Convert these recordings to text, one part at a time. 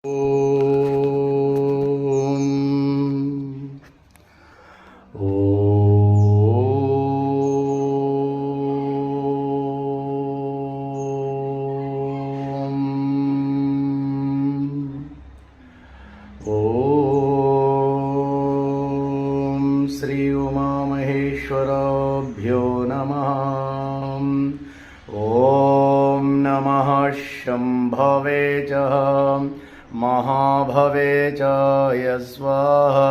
श्री उमामहेश्वराभ्यो नमः। ॐ नमः शम्भवे च महाभवे च स्वाहा।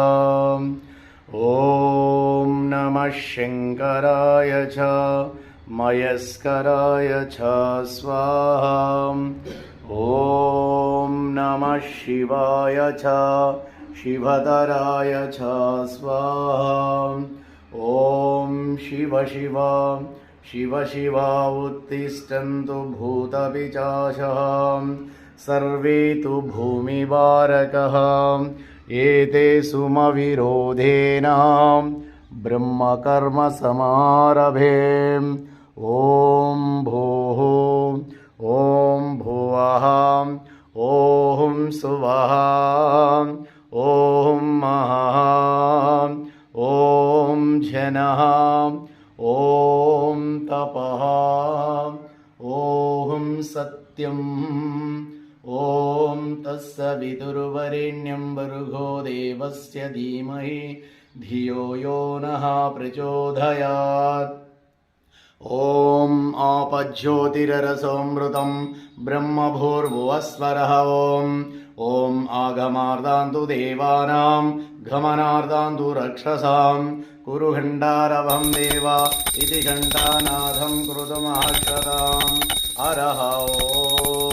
ॐ नमः शङ्कराय च मयस्कराय च स्वाहा। ॐ नमः शिवाय च शिवतराय च स्वाहा। ॐ शिव शिव शिव शिव उत्तिष्ठन्तु भूतपिशाचः सर्वे तु भूमिवारकः एते सुमविरोधेन ब्रह्मकर्म समारभे। ॐ भूः ॐ भुवः ॐ सुवः ॐ महः ॐ जनः ॐ तपः ॐ सत्यम् ॐ तत्सवितुर्वरेण्यं भर्गो देवस्य धीमहि धियो यो नः प्रचोदयात्। ॐ आपज्योतिरसोऽमृतं ब्रह्मभूर्भुवस्वरः। ॐ आगमार्तान्तु देवानां गमनार्तान्तु रक्षसां कुरु घण्टारवं देव इति घण्टानाथं कृतुमहर्षताम्। हरः ॐ।